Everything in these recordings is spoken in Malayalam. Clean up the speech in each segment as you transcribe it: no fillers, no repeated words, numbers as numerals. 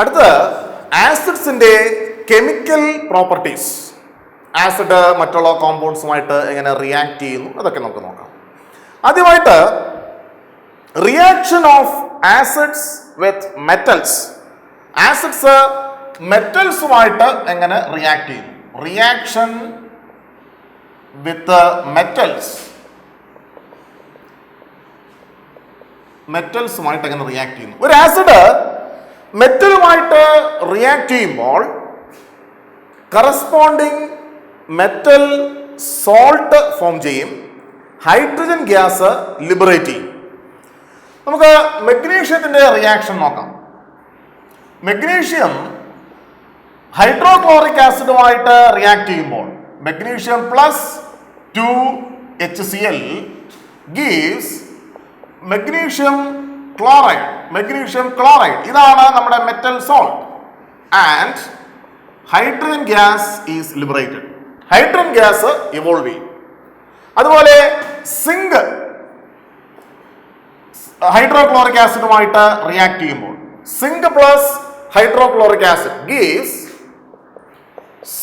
അടുത്ത ആസിഡ്സിന്റെ കെമിക്കൽ പ്രോപ്പർട്ടീസ്. ആസിഡ് മറ്റുള്ള കോമ്പൗണ്ട്സുമായിട്ട് എങ്ങനെ റിയാക്ട് ചെയ്യുന്നു അതൊക്കെ നമുക്ക് നോക്കാം. ആദ്യമായിട്ട് reaction of acids with metals. Acids മെറ്റൽസുമായിട്ട് എങ്ങനെ റിയാക്ട് ചെയ്യുന്നു? റിയാക്ഷൻ വിത്ത് മെറ്റൽസുമായിട്ട് എങ്ങനെ റിയാക്ട് ചെയ്യുന്നു? ഒരു ആസിഡ് മെറ്റലുമായിട്ട് റിയാക്ട് ചെയ്യുമ്പോൾ കറസ്പോണ്ടിങ് മെറ്റൽ സോൾട്ട് ഫോം ചെയ്യും, ഹൈഡ്രജൻ ഗ്യാസ് ലിബറേറ്റ് ചെയ്യും. നമുക്ക് മെഗ്നീഷ്യത്തിന്റെ റിയാക്ഷൻ നോക്കാം. മെഗ്നീഷ്യം ഹൈഡ്രോക്ലോറിക് ആസിഡുമായിട്ട് റിയാക്ട് ചെയ്യുമ്പോൾ magnesium plus 2HCl gives magnesium chloride. ഇതാണ് നമ്മുടെ metal salt and hydrogen gas is liberated. Hydrogen gas evolve ചെയ്യും. അതുപോലെ സിങ്ക് ഹൈഡ്രോക്ലോറിക് ആസിഡുമായിട്ട് റിയാക്ട് ചെയ്യുമ്പോൾ zinc plus hydrochloric acid gives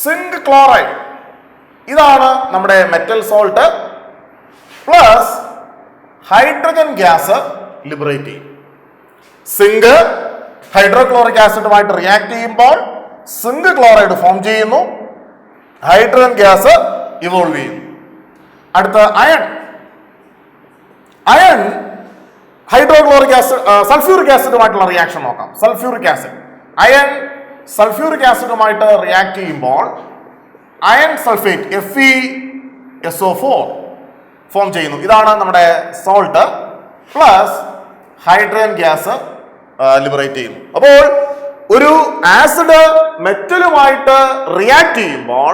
zinc chloride. ഇതാണ് നമ്മുടെ metal salt plus hydrogen gas liberate ചെയ്യും. സിങ്ക് ഹൈഡ്രോക്ലോറിക് ആസിഡുമായിട്ട് റിയാക്ട് ചെയ്യുമ്പോൾ സിങ്ക് ക്ലോറൈഡ് ഫോം ചെയ്യുന്നു, ഹൈഡ്രജൻ ഗ്യാസ് ഇവോൾവ് ചെയ്യുന്നു. അടുത്ത അയൺ ഹൈഡ്രോക്ലോറിക് ആസിഡ് സൾഫ്യൂറിക് ആസിഡുമായിട്ടുള്ള റിയാക്ഷൻ നോക്കാം. അയൺ സൾഫ്യൂറിക് ആസിഡുമായിട്ട് റിയാക്ട് ചെയ്യുമ്പോൾ അയൺ സൾഫേറ്റ് FeSO4 ഫോം ചെയ്യുന്നു. ഇതാണ് നമ്മുടെ salt plus hydrogen gas liberate ചെയ്യുന്നു. അപ്പോൾ ഒരു ആസിഡ് മെറ്റലുമായിട്ട് റിയാക്ട് ചെയ്യുമ്പോൾ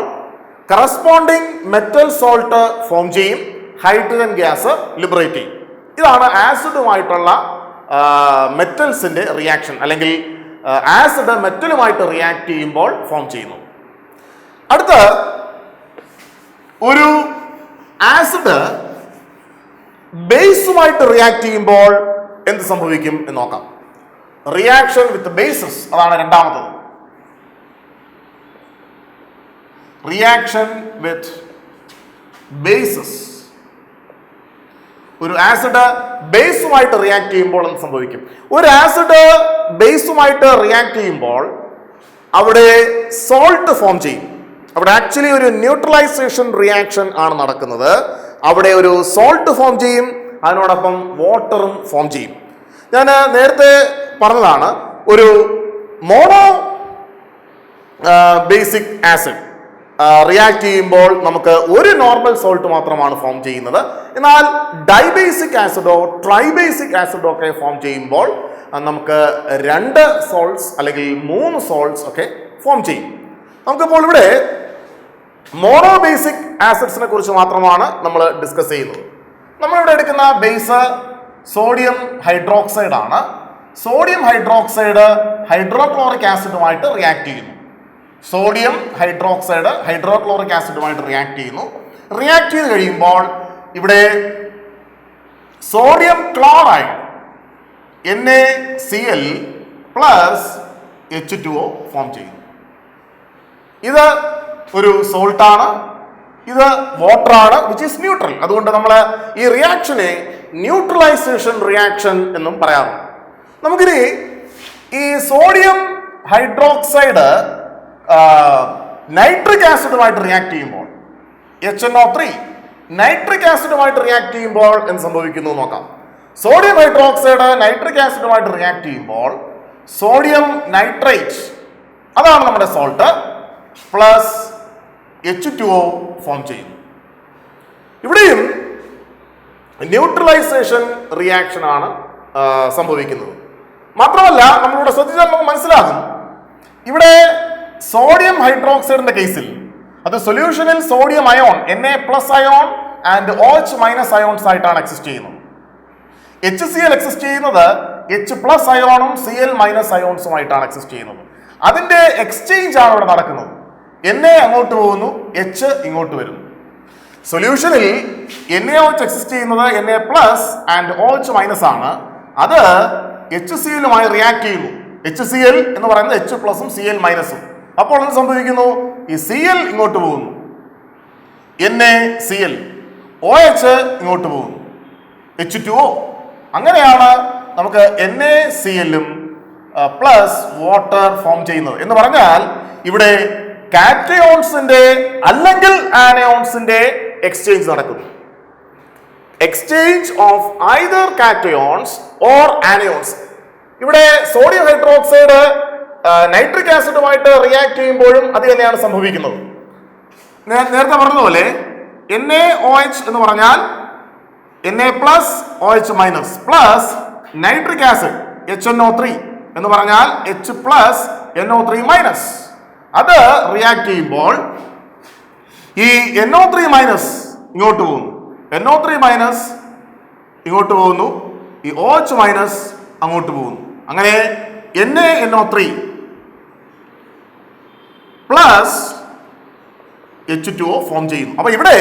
കറസ്പോണ്ടിങ് മെറ്റൽ സോൾട്ട് ഫോം ചെയ്യും, ഹൈഡ്രജൻ ഗ്യാസ് ലിബറേറ്റ് ചെയ്യും. ഇതാണ് ആസിഡുമായിട്ടുള്ള മെറ്റൽസിന്റെ റിയാക്ഷൻ, അല്ലെങ്കിൽ ആസിഡ് മെറ്റലുമായിട്ട് റിയാക്ട് ചെയ്യുമ്പോൾ ഫോം ചെയ്യുന്നു. അടുത്ത ഒരു ആസിഡ് ബേസുമായിട്ട് റിയാക്ട് ചെയ്യുമ്പോൾ എന്ത് സംഭവിക്കും എന്ന് നോക്കാം. റിയാക്ഷൻ വിത്ത് ബേസസ്, അതാണ് രണ്ടാമത്തത്. Reaction with bases. ഒരു ആസിഡ് ബേസുമായിട്ട് റിയാക്ട് ചെയ്യുമ്പോൾ എന്ത് സംഭവിക്കും? ഒരു ആസിഡ് ബേസുമായിട്ട് റിയാക്ട് ചെയ്യുമ്പോൾ അവിടെ സോൾട്ട് ഫോം ചെയ്യും. അവിടെ ആക്ച്വലി ഒരു ന്യൂട്രലൈസേഷൻ റിയാക്ഷൻ ആണ് നടക്കുന്നത്. അവിടെ ഒരു സോൾട്ട് ഫോം ചെയ്യും, അതിനോടൊപ്പം വാട്ടറും ഫോം ചെയ്യും. ഞാൻ നേരത്തെ പറഞ്ഞതാണ്, ഒരു മോണോ ബേസിക് ആസിഡ് റിയാക്ട് ചെയ്യുമ്പോൾ നമുക്ക് ഒരു നോർമൽ സോൾട്ട് മാത്രമാണ് ഫോം ചെയ്യുന്നത്. എന്നാൽ ഡൈബേസിക് ആസിഡോ ട്രൈബേസിക് ആസിഡോ ഒക്കെ ഫോം ചെയ്യുമ്പോൾ നമുക്ക് 2 സോൾട്ട്സ് അല്ലെങ്കിൽ 3 സോൾട്ട്സ് ഒക്കെ ഫോം ചെയ്യും. നമുക്കിപ്പോൾ ഇവിടെ മോണോ ബേസിക് ആസിഡ്സിനെ കുറിച്ച് മാത്രമാണ് നമ്മൾ ഡിസ്കസ് ചെയ്യുന്നത്. നമ്മളിവിടെ എടുക്കുന്ന ബേസ് സോഡിയം ഹൈഡ്രോക്സൈഡ് ആണ്. സോഡിയം ഹൈഡ്രോക്സൈഡ് ഹൈഡ്രോക്ലോറിക് ആസിഡുമായിട്ട് റിയാക്ട് ചെയ്യുന്നു. സോഡിയം ഹൈഡ്രോക്സൈഡ് ഹൈഡ്രോക്ലോറിക് ആസിഡുമായിട്ട് റിയാക്ട് ചെയ്യുന്നു. റിയാക്ട് ചെയ്ത് കഴിയുമ്പോൾ ഇവിടെ sodium chloride NaCl plus H2O form ചെയ്യുന്നു. ഇത് ഒരു സോൾട്ടാണ്, ഇത് വാട്ടറാണ്, വിച്ച് ഈസ് ന്യൂട്രൽ. അതുകൊണ്ട് നമ്മൾ ഈ റിയാക്ഷനെ ന്യൂട്രലൈസേഷൻ റിയാക്ഷൻ എന്നും പറയാറുണ്ട്. നമുക്കിനി ഈ സോഡിയം ഹൈഡ്രോക്സൈഡ് നൈട്രിക് ആസിഡുമായിട്ട് റിയാക്ട് ചെയ്യുമ്പോൾ HNO3 നൈട്രിക് ആസിഡുമായിട്ട് റിയാക്ട് ചെയ്യുമ്പോൾ എന്ത് സംഭവിക്കുന്നു നോക്കാം. സോഡിയം ഹൈഡ്രോക്സൈഡ് നൈട്രിക് ആസിഡുമായിട്ട് റിയാക്ട് ചെയ്യുമ്പോൾ സോഡിയം നൈട്രേറ്റ്, അതാണ് നമ്മുടെ സോൾട്ട്, പ്ലസ് H2O ഫോം ചെയ്യുന്നു. ഇവിടെയും ന്യൂട്രലൈസേഷൻ റിയാക്ഷൻ ആണ് സംഭവിക്കുന്നത്. മാത്രമല്ല നമ്മളിവിടെ ശ്രദ്ധിച്ചാൽ നമുക്ക് മനസ്സിലാകും, ഇവിടെ സോഡിയം ഹൈഡ്രോക്സൈഡിന്റെ കേസിൽ അത് സൊല്യൂഷനിൽ sodium ion Na+ ion and OH- ions ആയിട്ടാണ് എക്സിസ്റ്റ് ചെയ്യുന്നത്. HCl എക്സിസ്റ്റ് ചെയ്യുന്നത് H+ അയോണും Cl- അയോൺസുമായിട്ടാണ് എക്സിസ്റ്റ് ചെയ്യുന്നത്. അതിന്റെ എക്സ്ചേഞ്ച് ആണ് ഇവിടെ നടക്കുന്നത്. Na അങ്ങോട്ട് പോകുന്നു, H ഇങ്ങോട്ട് വരുന്നു. സൊല്യൂഷനിൽ NaOH എക്സിസ്റ്റ് ചെയ്യുന്നത് Na+ ആൻഡ് OH- ആണ്. അത് HCl-ലുമായി റിയാക്ട് ചെയ്യുന്നു. HCl എന്ന് പറയുന്നത് H പ്ലസും Cl മൈനസും. അപ്പോൾ എന്ത് സംഭവിക്കുന്നു? ഈ Cl ഇങ്ങോട്ട് പോകുന്നു, NaCl, OH ഇങ്ങോട്ട് പോകുന്നു, H2O. അങ്ങനെയാണ് നമുക്ക് NaCl പ്ലസ് വാട്ടർ ഫോം ചെയ്യുന്നത്. എന്ന് പറഞ്ഞാൽ ഇവിടെ കാറ്റയോൺസിന്റെ അല്ലെങ്കിൽ ആനയോൺസിന്റെ എക്സ്ചേഞ്ച് നടക്കുന്നു. Exchange of either cations or anions. ഇവിടെ സോഡിയം ഹൈഡ്രോക്സൈഡ് നൈട്രിക് ആസിഡുമായിട്ട് റിയാക്ട് ചെയ്യുമ്പോഴും അത് തന്നെയാണ് സംഭവിക്കുന്നത്. നേരത്തെ പറഞ്ഞതുപോലെ NaOH എന്ന് പറഞ്ഞാൽ Na plus OH minus plus nitric acid HNO3 എന്ന് പറഞ്ഞാൽ H പ്ലസ് NO3 മൈനസ്. അത് റിയാക്ട് ചെയ്യുമ്പോൾ ഈ NO3 മൈനസ് ഇങ്ങോട്ട് പോകുന്നു, NO3 മൈനസ് ഇങ്ങോട്ട് പോകുന്നു, ഈ OH മൈനസ് അങ്ങോട്ട് പോകുന്നു. അങ്ങനെ NaNO3 പ്ലസ് H2O ഫോം ചെയ്യുന്നു. അപ്പൊ ഇവിടെ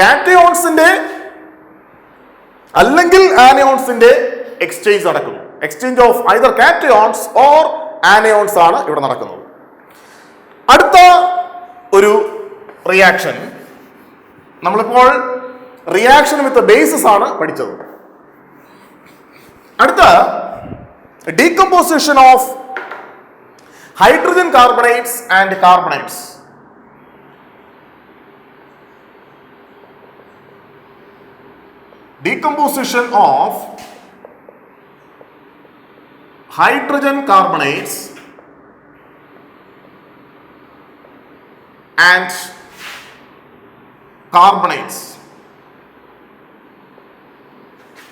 കാറ്റയോൺസിന്റെ അല്ലെങ്കിൽ ആനയോൺസിന്റെ എക്സ്ചേഞ്ച് നടക്കുന്നു. Exchange of either cations or anions ആണ് ഇവിടെ നടക്കുന്നത്. അടുത്ത ഒരു റിയാക്ഷൻ, നമ്മളിപ്പോൾ റിയാക്ഷൻ വിത്ത് ബേസിസ് ആണ് പഠിച്ചത്. അടുത്ത decomposition of hydrogen carbonates and carbonates. Decomposition of hydrogen carbonates and carbonates.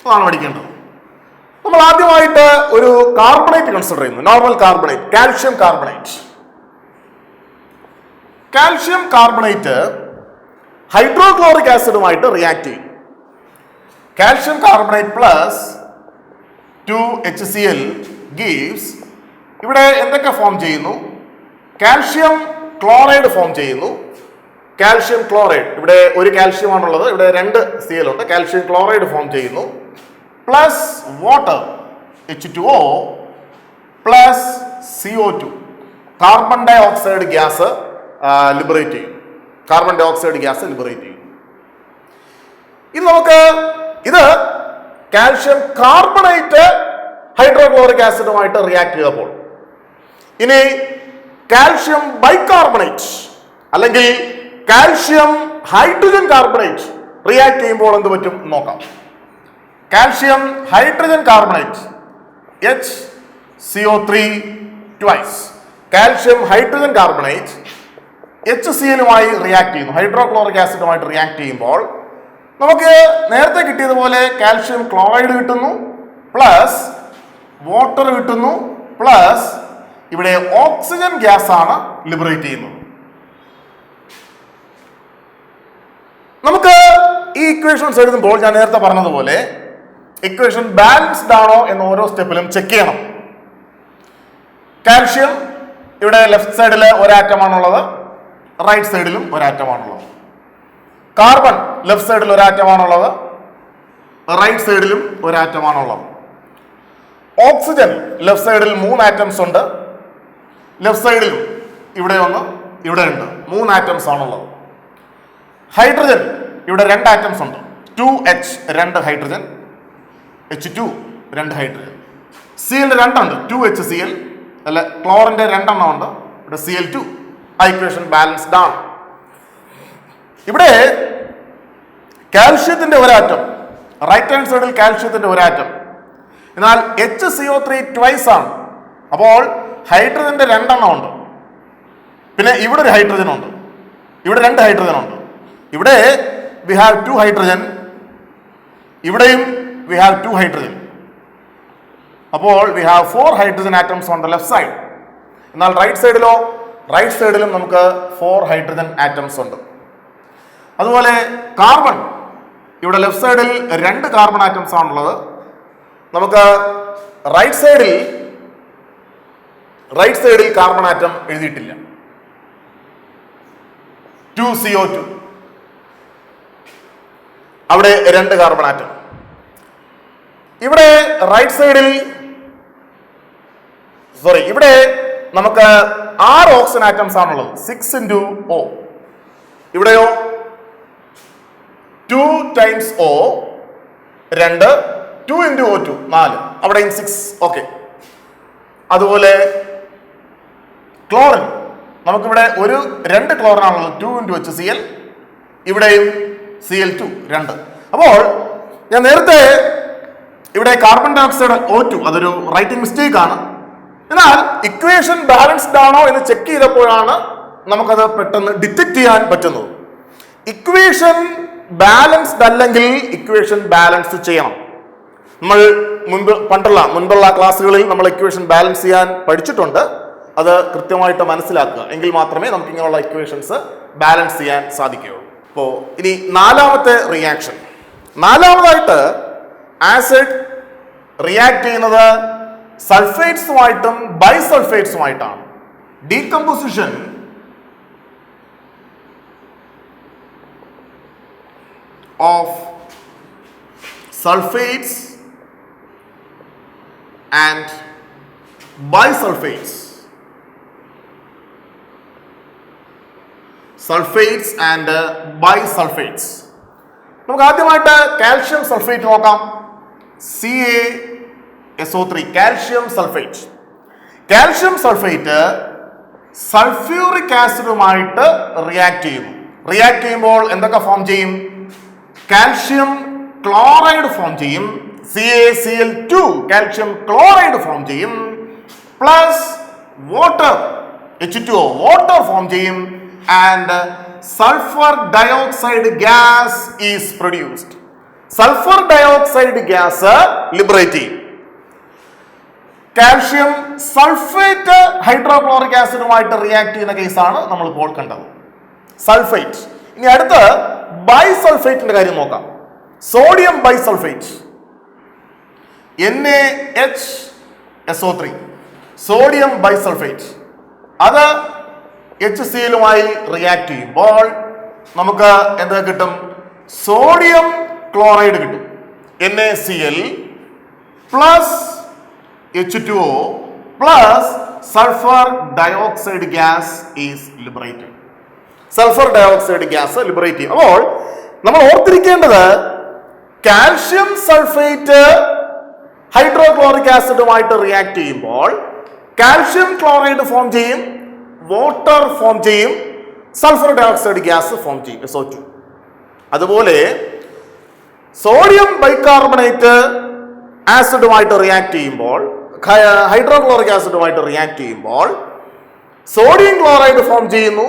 അതാണ് പഠിക്കേണ്ടത്. നമ്മൾ ആദ്യമായിട്ട് ഒരു കാർബണേറ്റ് കൺസിഡർ ചെയ്യുന്നു, normal carbonate, calcium carbonate. Calcium carbonate hydrochloric ആസിഡുമായിട്ട് റിയാക്ട് ചെയ്യും. Calcium carbonate plus 2HCl gives, ഇവിടെ എന്തൊക്കെ ഫോം ചെയ്യുന്നു? കാൽഷ്യം ക്ലോറൈഡ് ഫോം ചെയ്യുന്നു. കാൽഷ്യം ക്ലോറൈഡ്, ഇവിടെ ഒരു കാൽഷ്യം ആണുള്ളത്, ഇവിടെ 2 Cl ഉണ്ട്. കാൽഷ്യം ക്ലോറൈഡ് ഫോം ചെയ്യുന്നു plus water H2O plus CO2, carbon dioxide gas liberate ചെയ്യും. Carbon dioxide gas liberate ചെയ്യും. ഇത് നമുക്ക് ഇത് കാൽഷ്യം കാർബണേറ്റ് ഹൈഡ്രോക്ലോറിക് ആസിഡുമായിട്ട് റിയാക്ട് ചെയ്തപ്പോൾ, ഇനി കാൽഷ്യം ബൈകാർബണേറ്റ് അല്ലെങ്കിൽ കാൽഷ്യം ഹൈഡ്രജൻ കാർബണേറ്റ് റിയാക്ട് ചെയ്യുമ്പോൾ എന്ത് പറ്റും നോക്കാം. Calcium hydrogen carbonate HCO3 twice. Calcium hydrogen carbonate HCl-യുമായി റിയാക്ട് ചെയ്യുന്നു, ഹൈഡ്രോക്ലോറിക് ആസിഡുമായിട്ട് റിയാക്ട് ചെയ്യുമ്പോൾ നമുക്ക് നേരത്തെ കിട്ടിയതുപോലെ കാൽഷ്യം ക്ലോറൈഡ് കിട്ടുന്നു പ്ലസ് വാട്ടർ കിട്ടുന്നു പ്ലസ് ഇവിടെ ഓക്സിജൻ ഗ്യാസ് ആണ് ലിബറേറ്റ് ചെയ്യുന്നത്. നമുക്ക് ഈ ഇക്വേഷൻസ് എഴുതുമ്പോൾ ഞാൻ നേരത്തെ പറഞ്ഞതുപോലെ ഇക്വേഷൻ ബാലൻസ്ഡ് ആണോ എന്ന് ഓരോ സ്റ്റെപ്പിലും ചെക്ക് ചെയ്യണം. കാൽഷ്യം ഇവിടെ ലെഫ്റ്റ് സൈഡിൽ ഒരാറ്റമാണുള്ളത്, റൈറ്റ് സൈഡിലും ഒരാറ്റമാണുള്ളത്. കാർബൺ ലെഫ്റ്റ് സൈഡിൽ ഒരാറ്റമാണുള്ളത്, റൈറ്റ് സൈഡിലും ഒരാറ്റമാണുള്ളത്. ഓക്സിജൻ ലെഫ്റ്റ് സൈഡിൽ 3 ആറ്റംസ് ഉണ്ട്, ലെഫ്റ്റ് സൈഡിലും ഇവിടെ ഒന്ന് ഇവിടെ ഉണ്ട്, 3 ആറ്റംസ് ആണുള്ളത്. ഹൈഡ്രജൻ ഇവിടെ 2 ആറ്റംസ് ഉണ്ട്, 2H 2 hydrogen, H2 2 hydrogen. Cl 2 ഉണ്ട്, 2HCl, അല്ല ക്ലോറിന്റെ 2 എണ്ണം ഉണ്ട്, ഇവിടെ Cl2. ഇക്വേഷൻ ബാലൻസ്ഡ് ആണ്. ഇവിടെ കാൽഷ്യത്തിന്റെ ഒരാറ്റം, റൈറ്റ് ഹാൻഡ് സൈഡിൽ കാൽഷ്യത്തിന്റെ ഒരാറ്റം, എന്നാൽ HCO3 ട്വൈസ് ആണ്. അപ്പോൾ ഹൈഡ്രജന്റെ 2 എണ്ണം ഉണ്ട്, പിന്നെ ഇവിടെ ഒരു ഹൈഡ്രജൻ ഉണ്ട്, ഇവിടെ 2 ഹൈഡ്രജൻ ഉണ്ട്. ഇവിടെ വി ഹാവ് 2 ഹൈഡ്രജൻ, ഇവിടെയും വി ഹാവ് 2 ഹൈഡ്രജൻ. അപ്പോൾ we have 4 hydrogen atoms on the left side. എന്നാൽ റൈറ്റ് സൈഡിലോ, റൈറ്റ് സൈഡിലും നമുക്ക് 4 ഹൈഡ്രജൻ ആറ്റംസ് ഉണ്ട്. അതുപോലെ കാർബൺ ഇവിടെ ലെഫ്റ്റ് സൈഡിൽ 2 കാർബൺ ആറ്റംസ് ആണുള്ളത്. നമുക്ക് റൈറ്റ് സൈഡിൽ കാർബൺ ആറ്റം എഴുതിയിട്ടില്ല, 2CO2, അവിടെ 2 കാർബൺ ആറ്റം. ഇവിടെ റൈറ്റ് സൈഡിൽ സോറി, ഇവിടെ നമുക്ക് 6 ഓക്സിജൻ ആറ്റംസ് ആണുള്ളത്. 6 into O. ഇവിടെയോ 2 times O, 2, 2 into O2, 4. അവിടെയും 6. ഓക്കെ. അതുപോലെ ക്ലോറിൻ, നമുക്കിവിടെ 2 ക്ലോറിൻ ആണുള്ളത്. 2 into HCl. ഇവിടെയും Cl2, 2. അപ്പോൾ ഞാൻ നേരത്തെ ഇവിടെ കാർബൺ ഡൈ ഓക്സൈഡ് O2, അതൊരു റൈറ്റിംഗ് മിസ്റ്റേക്ക് ആണ്. എന്നാൽ ഇക്വേഷൻ ബാലൻസ്ഡ് ആണോ എന്ന് ചെക്ക് ചെയ്തപ്പോഴാണ് നമുക്കത് പെട്ടെന്ന് ഡിറ്റക്ട് ചെയ്യാൻ പറ്റുന്നത്. ഇക്വേഷൻ ബാലൻസ്ഡ് അല്ലെങ്കിൽ ഇക്വേഷൻ ബാലൻസ് ചെയ്യണം. നമ്മൾ മുൻപുള്ള ക്ലാസ്സുകളിൽ നമ്മൾ ഇക്വേഷൻ ബാലൻസ് ചെയ്യാൻ പഠിച്ചിട്ടുണ്ട്. അത് കൃത്യമായിട്ട് മനസ്സിലാക്കുക, എങ്കിൽ മാത്രമേ നമുക്ക് ഇങ്ങനെയുള്ള ഇക്വേഷൻസ് ബാലൻസ് ചെയ്യാൻ സാധിക്കുകയുള്ളൂ. അപ്പോൾ ഇനി 4ാമത്തെ റിയാക്ഷൻ. 4ാമതായിട്ട് ആസിഡ് റിയാക്ട് ചെയ്യുന്നത് സൾഫേറ്റ്സുമായിട്ടും ബൈസൾഫേറ്റ്സുമായിട്ടാണ്. Decomposition of sulphates and bisulphates. Sulphates and bisulphates. നമുക്ക് ആദ്യമായിട്ട് കാൽഷ്യം സൾഫേറ്റ് നോക്കാം. CaSO3, calcium sulphate. Calcium sulphate sulphuric ആസിഡുമായിട്ട് റിയാക്ട് ചെയ്യുന്നു. റിയാക്ട് ചെയ്യുമ്പോൾ എന്തൊക്കെ ഫോം ചെയ്യും? കാൽഷ്യം ക്ലോറൈഡ് ഫോം ചെയ്യും. CaCl2, കാൽഷ്യം ക്ലോറൈഡ് ഫോം ചെയ്യും. Plus water, H2O, water form ചെയ്യും. And sulphur dioxide gas is produced. Sulphur dioxide gas liberate ചെയ്യും. കാൽഷ്യം സൾഫേറ്റ് ഹൈഡ്രോക്ലോറിക് ആസിഡുമായിട്ട് റിയാക്ട് ചെയ്യുന്ന കേസാണ് നമ്മളിപ്പോൾ കണ്ടത്, സൾഫേറ്റ്. ഇനി അടുത്ത് ബൈസൾഫേറ്റിന്റെ കാര്യം നോക്കാം. Sodium bisulphate, NaHSO3, sodium bisulphate. അത് HCl-മായി റിയാക്ട് ചെയ്യുമ്പോൾ നമുക്ക് എന്ത് കിട്ടും? സോഡിയം ക്ലോറൈഡ് കിട്ടും. NaCl plus H2O plus sulphur dioxide gas is liberated. Sulphur dioxide gas liberate ചെയ്യും. അപ്പോൾ നമ്മൾ ഓർത്തിരിക്കേണ്ടത്, കാൽഷ്യം സൾഫേറ്റ് ഹൈഡ്രോക്ലോറിക് ആസിഡുമായിട്ട് റിയാക്ട് ചെയ്യുമ്പോൾ കാൽഷ്യം ക്ലോറൈഡ് ഫോം ചെയ്യും, വാട്ടർ ഫോം ചെയ്യും, സൾഫർ ഡയോക്സൈഡ് ഗ്യാസ് ഫോം ചെയ്യും, SO2. അതുപോലെ സോഡിയം ബൈകാർബണേറ്റ് ആസിഡുമായിട്ട് റിയാക്ട് ചെയ്യുമ്പോൾ, ഹൈഡ്രോക്ലോറിക് ആസിഡുമായിട്ട് റിയാക്ട് ചെയ്യുമ്പോൾ സോഡിയം ക്ലോറൈഡ് ഫോം ചെയ്യുന്നു,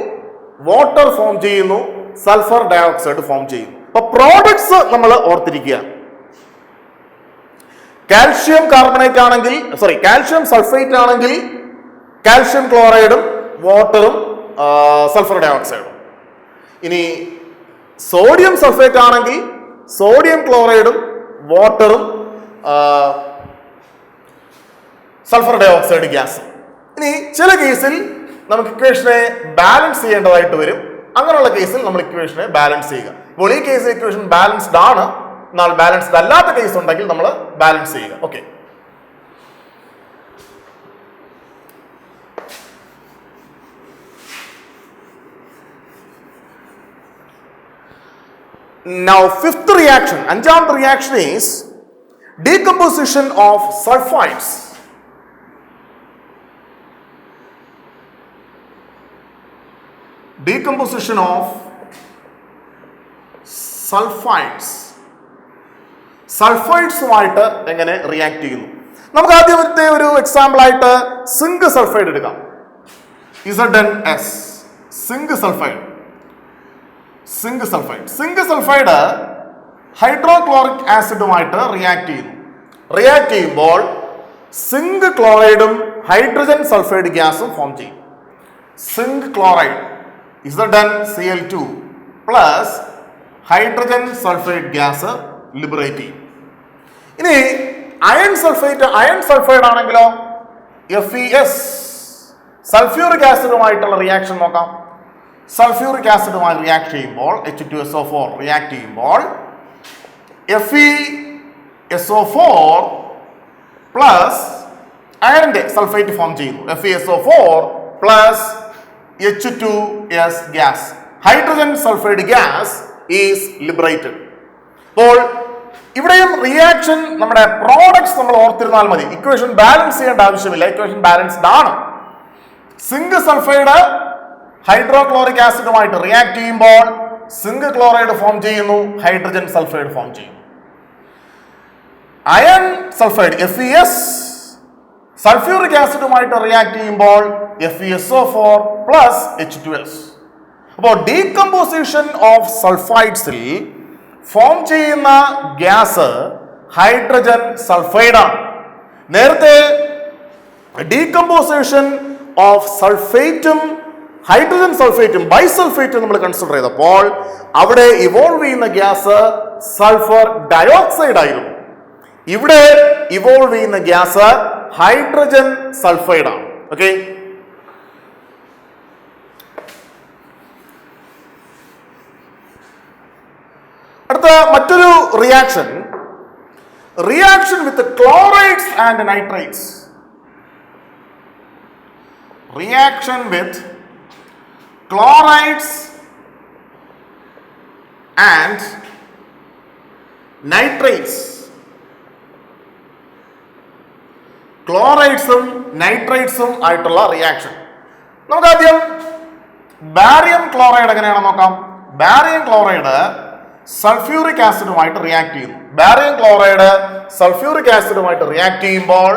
വാട്ടർ ഫോം ചെയ്യുന്നു, സൾഫർ ഡയോക്സൈഡ് ഫോം ചെയ്യുന്നു. അപ്പൊ പ്രോഡക്ട്സ് നമ്മൾ ഓർത്തിരിക്കുക. കാൽഷ്യം കാർബണേറ്റ് ആണെങ്കിൽ, കാൽഷ്യം സൾഫേറ്റ് ആണെങ്കിൽ കാൽഷ്യം ക്ലോറൈഡും വാട്ടറും സൾഫർ ഡയോക്സൈഡും. ഇനി സോഡിയം സൾഫേറ്റ് ആണെങ്കിൽ സോഡിയം ക്ലോറൈഡും വാട്ടറും സൾഫർ ഡയോക്സൈഡ് ഗ്യാസും. ഇനി ചില കേസിൽ നമുക്ക് ഇക്വേഷനെ ബാലൻസ് ചെയ്യേണ്ടതായിട്ട് വരും. അങ്ങനെയുള്ള കേസിൽ നമ്മൾ ഇക്വേഷനെ ബാലൻസ് ചെയ്യുക. ഇപ്പോൾ ഈ കേസ് ഇക്വേഷൻ ബാലൻസ്ഡ് ആണ്, എന്നാൽ ബാലൻസ്ഡ് അല്ലാത്ത കേസ് ഉണ്ടെങ്കിൽ നമ്മൾ ബാലൻസ് ചെയ്യുക. ഓക്കെ. Now fifth reaction, അഞ്ചാമത്തെ reaction is decomposition of sulfides. Decomposition of sulfides. സൾഫൈഡ്സുമായിട്ട് എങ്ങനെ റിയാക്ട് ചെയ്യുന്നു? നമുക്ക് ആദ്യത്തെ ഒരു എക്സാമ്പിൾ ആയിട്ട് സിങ്ക് സൾഫൈഡ് എടുക്കാം. ZnS, zinc sulphide. Zinc sulphide hydrochloric ആസിഡുമായിട്ട് റിയാക്ട് ചെയ്യുന്നു. റിയാക്ട് ചെയ്യുമ്പോൾ സിങ്ക് ക്ലോറൈഡും ഹൈഡ്രജൻ സൾഫൈഡ് ഗ്യാസും ഫോം ചെയ്യും. Zinc chloride ZnCl2 plus hydrogen sulphide gas liberate ചെയ്യും. ഇനി അയൺ സൾഫൈഡ് ആണെങ്കിലോ FeS, സൾഫ്യൂറിക് ആസിഡുമായിട്ടുള്ള റിയാക്ഷൻ നോക്കാം. സൾഫ്യൂറിക് ആസിഡുമായി റിയാക്ട് ചെയ്യുമ്പോൾ H2SO4 റിയാക്ട് ചെയ്യുമ്പോൾ FeSO4 പ്ലസ് അയണിന്റെ സൾഫേറ്റ് ഫോം ചെയ്യുന്നു. FeSO4 plus H2S gas. Hydrogen sulphide gas is liberated. അപ്പോൾ ഇവിടെയും റിയാക്ഷൻ നമ്മുടെ പ്രോഡക്ട്സ് നമ്മൾ ഓർത്തിരുന്നാൽ മതി. ഇക്വേഷൻ ബാലൻസ് ചെയ്യേണ്ട ആവശ്യമില്ല, ഇക്വേഷൻ ബാലൻസ്ഡ് ആണ്. സിങ്ക് സൾഫൈഡ് ഹൈഡ്രോക്ലോറിക് ആസിഡുമായിട്ട് റിയാക്ട് ചെയ്യുമ്പോൾ സിങ്ക് ക്ലോറൈഡ് ഫോം ചെയ്യുന്നു, ഹൈഡ്രജൻ സൾഫൈഡ് ഫോം ചെയ്യുന്നു. അയൺ സൾഫൈഡ് FeS സൾഫ്യൂറിക് ആസിഡുമായിട്ട് റിയാക്ട് ചെയ്യുമ്പോൾ FeSO4 പ്ലസ് H2S. അപ്പോൾ ഡീകമ്പോസിഷൻ ഓഫ് സൾഫൈഡ്സിൽ ഫോം ചെയ്യുന്ന ഗ്യാസ് ഹൈഡ്രജൻ സൾഫൈഡാണ്. നേരത്തെ ഡീകമ്പോസിഷൻ ഓഫ് സൾഫേറ്റും ഹൈഡ്രജൻ സൾഫേറ്റും ബൈസൾഫേറ്റും നമ്മൾ കൺസിഡർ ചെയ്തപ്പോൾ അവിടെ ഇവോൾവ് ചെയ്യുന്ന ഗ്യാസ് സൾഫർ ഡയോക്സൈഡ് ആയിരുന്നു. ഇവിടെ ഇവോൾവ് ചെയ്യുന്ന ഗ്യാസ് ഹൈഡ്രജൻ സൾഫൈഡാണ്. ഓക്കെ, അടുത്ത മറ്റൊരു reaction with chlorides and nitrates. Reaction with chlorides and nitrates. ക്ലോറൈഡ്സും നൈട്രേറ്റ്സും ആയിട്ടുള്ള റിയാക്ഷൻ. നമുക്ക് ആദ്യം ബാരിയം ക്ലോറൈഡ് എങ്ങനെയാണെന്ന് നോക്കാം. ബാരിയം ക്ലോറൈഡ് സൾഫ്യൂറിക് ആസിഡുമായിട്ട് റിയാക്ട് ചെയ്യുന്നു. ബാരിയം ക്ലോറൈഡ് സൾഫ്യൂറിക് ആസിഡുമായിട്ട് റിയാക്ട് ചെയ്യുമ്പോൾ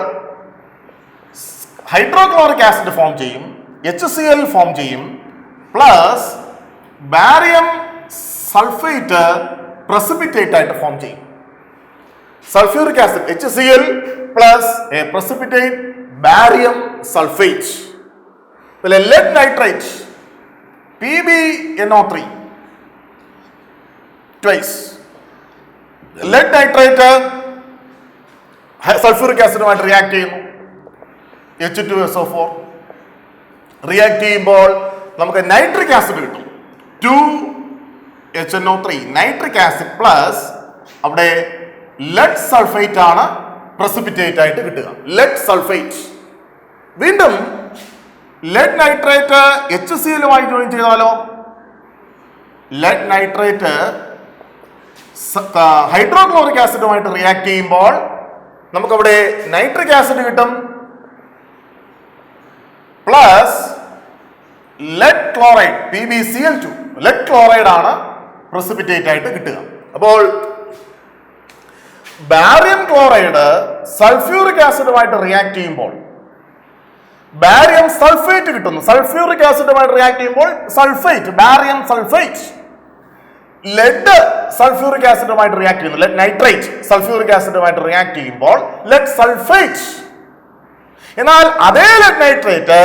ഹൈഡ്രോക്ലോറിക് ആസിഡ് ഫോം ചെയ്യും, HCl ഫോം ചെയ്യും, പ്ലസ് ബാരിയം സൾഫേറ്റ് പ്രസിപ്പിറ്റേറ്റ് ആയിട്ട് ഫോം ചെയ്യും. Sulphuric acid HCl plus a precipitate barium sulphate. Lead nitrate PbNO3 twice. Lead nitrate sulphuric ആസിഡുമായിട്ട് റിയാക്ട് ചെയ്യുന്നു, H2SO4 റിയാക്ട് ചെയ്യുമ്പോൾ നമുക്ക് നൈട്രിക് ആസിഡ് കിട്ടും, 2HNO3 നൈട്രിക് ആസിഡ് പ്ലസ് അവിടെ ലെഡ് സൾഫേറ്റ് ആണ് പ്രസിപ്പിറ്റേറ്റ് ആയിട്ട് കിട്ടുക, ലെഡ് സൾഫേറ്റ്. വീണ്ടും ലെഡ് നൈട്രേറ്റ് HClമായി ജോയിൻ ചെയ്താലോ, ലെഡ് നൈട്രേറ്റ് ഹൈഡ്രോക്ലോറിക് ആസിഡുമായിട്ട് റിയാക്ട് ചെയ്യുമ്പോൾ നമുക്കവിടെ നൈട്രിക് ആസിഡ് കിട്ടും, plus lead chloride PbCl2 lead chloride ആണ് പ്രസിപ്പിറ്റേറ്റ് ആയിട്ട് കിട്ടുക. അപ്പോൾ ബാരിയം ക്ലോറൈഡ് സൾഫ്യൂറിക് ആസിഡുമായിട്ട് റിയാക്ട് ചെയ്യുമ്പോൾ ബാരിയം സൾഫേറ്റ് കിട്ടുന്നു. സൾഫ്യൂറിക് ആസിഡുമായിട്ട് റിയാക്ട് ചെയ്യുമ്പോൾ sulphate, barium sulphate. Lead sulphuric ആസിഡുമായിട്ട് റിയാക്ട് ചെയ്യുന്നു, ലെഡ് നൈട്രേറ്റ് സൾഫ്യൂറിക് ആസിഡുമായിട്ട് റിയാക്ട് ചെയ്യുമ്പോൾ ലെഡ് സൾഫേറ്റ്. എന്നാൽ അതേ ലെഡ് നൈട്രേറ്റ്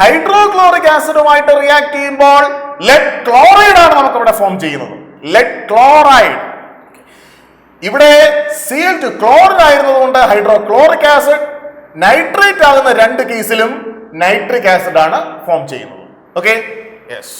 ഹൈഡ്രോക്ലോറിക് ആസിഡുമായിട്ട് റിയാക്ട് ചെയ്യുമ്പോൾ ലെഡ് ക്ലോറൈഡ് ആണ് നമുക്ക് ഇവിടെ ഫോം ചെയ്യുന്നത്, ലെഡ് ക്ലോറൈഡ്. ഇവിടെ Cl2 ക്ലോറിൻ ആയിരുന്നതുകൊണ്ട് ഹൈഡ്രോക്ലോറിക് ആസിഡ്, നൈട്രേറ്റ് ആകുന്ന രണ്ട് കേസിലും നൈട്രിക് ആസിഡ് ആണ് ഫോം ചെയ്യുന്നത്. Okay, yes.